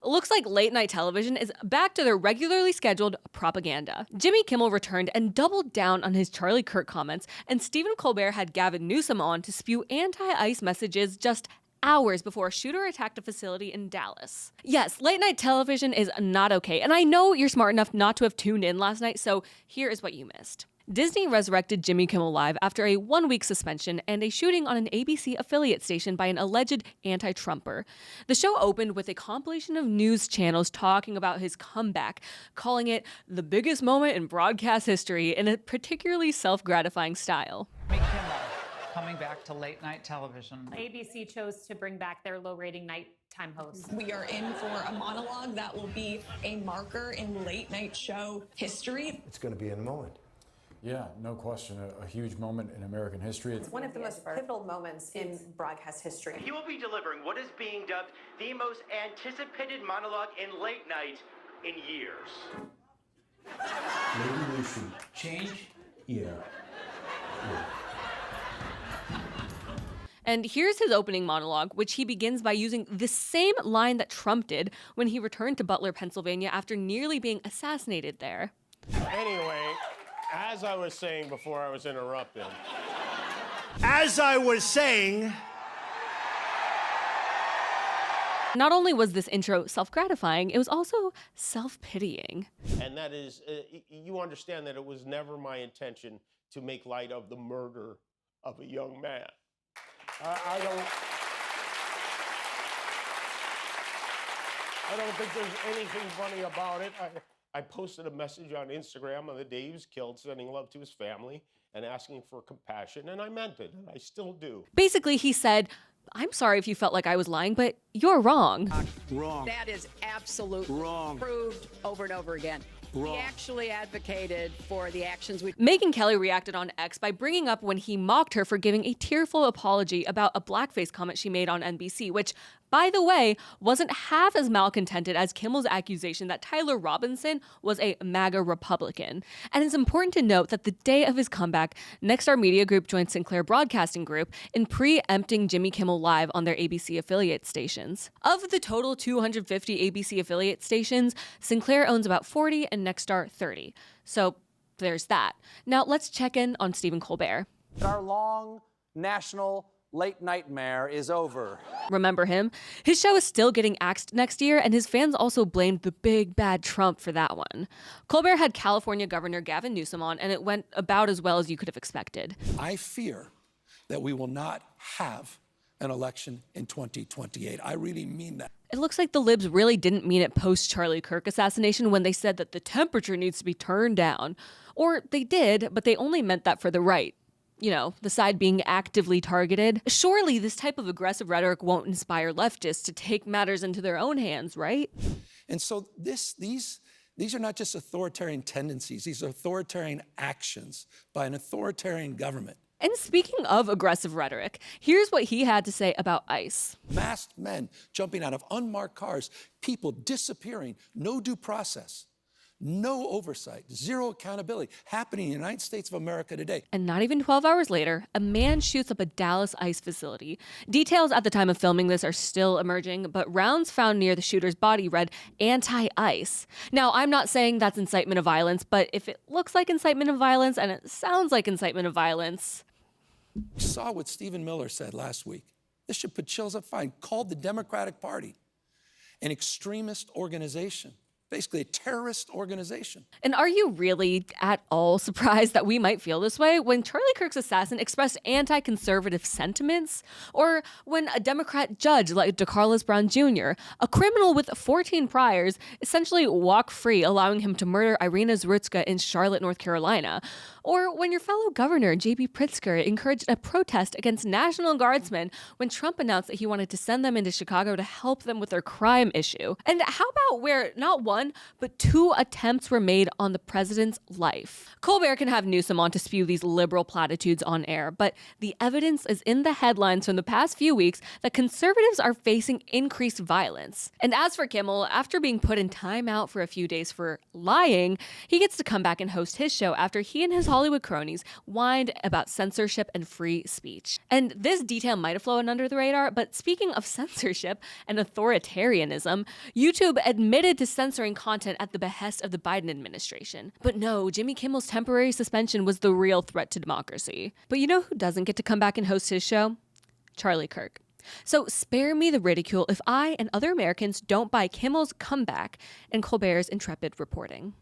looks like late night television is back to their regularly scheduled propaganda. Jimmy Kimmel returned and doubled down on his Charlie Kirk comments, and Stephen Colbert had Gavin Newsom on to spew anti-ICE messages just hours before a shooter attacked a facility in Dallas. Yes, late night television is not okay, and I know you're smart enough not to have tuned in last night, so here is what you missed. Disney resurrected Jimmy Kimmel Live after a 1-week suspension and a shooting on an ABC affiliate station by an alleged anti-Trumper. The show opened with a compilation of news channels talking about his comeback, calling it the biggest moment in broadcast history in a particularly self-gratifying style. Kimmel coming back to late night television. ABC chose to bring back their low-rating nighttime host. We are in for a monologue that will be a marker in late night show history. It's going to be in the moment. Yeah, no question, a huge moment in American history. It's one of the most pivotal moments in broadcast history. He will be delivering what is being dubbed the most anticipated monologue in late night in years. Maybe we should change? Yeah. And here's his opening monologue, which he begins by using the same line that Trump did when he returned to Butler, Pennsylvania after nearly being assassinated there. Anyway, as I was saying before I was interrupted. As I was saying, Not only was this intro self-gratifying, it was also self-pitying. And that is, you understand that it was never my intention to make light of the murder of a young man. I don't think there's anything funny about it. I posted a message on Instagram on the day he was killed, sending love to his family and asking for compassion, and I meant it, and I still do. Basically, he said, I'm sorry if you felt like I was lying, but you're wrong. Wrong. That is absolutely wrong. Proved over and over again. Wrong. He actually advocated for the actions we... Megyn Kelly reacted on X by bringing up when he mocked her for giving a tearful apology about a blackface comment she made on NBC, which, by the way, wasn't half as malcontented as Kimmel's accusation that Tyler Robinson was a MAGA Republican. And it's important to note that the day of his comeback, Nexstar Media Group joined Sinclair Broadcasting Group in preempting Jimmy Kimmel Live on their ABC affiliate stations. Of the total 250 ABC affiliate stations, Sinclair owns about 40 and Nexstar 30. So there's that. Now let's check in on Stephen Colbert. Our long national late nightmare is over. Remember him? His show is still getting axed next year, and his fans also blamed the big bad Trump for that one. Colbert had California Governor Gavin Newsom on, and it went about as well as you could have expected. I fear that we will not have an election in 2028. I really mean that. It looks like the libs really didn't mean it post-Charlie Kirk assassination when they said that the temperature needs to be turned down. Or they did, but they only meant that for the right. You know, the side being actively targeted. Surely this type of aggressive rhetoric won't inspire leftists to take matters into their own hands, right? And so these are not just authoritarian tendencies. These are authoritarian actions by an authoritarian government. And speaking of aggressive rhetoric, here's what he had to say about ICE. Masked men jumping out of unmarked cars, people disappearing, no due process. No oversight, zero accountability, happening in the United States of America today. And not even 12 hours later, a man shoots up a Dallas ICE facility. Details at the time of filming this are still emerging, but rounds found near the shooter's body read anti-ICE. Now, I'm not saying that's incitement of violence, but if it looks like incitement of violence and it sounds like incitement of violence... We saw what Stephen Miller said last week. This should put chills up fine. Called the Democratic Party an extremist organization. Basically a terrorist organization. And are you really at all surprised that we might feel this way when Charlie Kirk's assassin expressed anti-conservative sentiments? Or when a Democrat judge like DeCarlos Brown Jr., a criminal with 14 priors, essentially walked free, allowing him to murder Irina Zrutska in Charlotte, North Carolina? Or when your fellow governor, J.B. Pritzker, encouraged a protest against National Guardsmen when Trump announced that he wanted to send them into Chicago to help them with their crime issue? And how about where not one, one, but 2 attempts were made on the president's life. Colbert can have Newsom on to spew these liberal platitudes on air, but the evidence is in the headlines from the past few weeks that conservatives are facing increased violence. And as for Kimmel, after being put in timeout for a few days for lying, he gets to come back and host his show after he and his Hollywood cronies whined about censorship and free speech. And this detail might have flown under the radar, but speaking of censorship and authoritarianism, YouTube admitted to censoring content at the behest of the Biden administration. But no, Jimmy Kimmel's temporary suspension was the real threat to democracy. But you know who doesn't get to come back and host his show? Charlie Kirk. So spare me the ridicule if I and other Americans don't buy Kimmel's comeback and Colbert's intrepid reporting.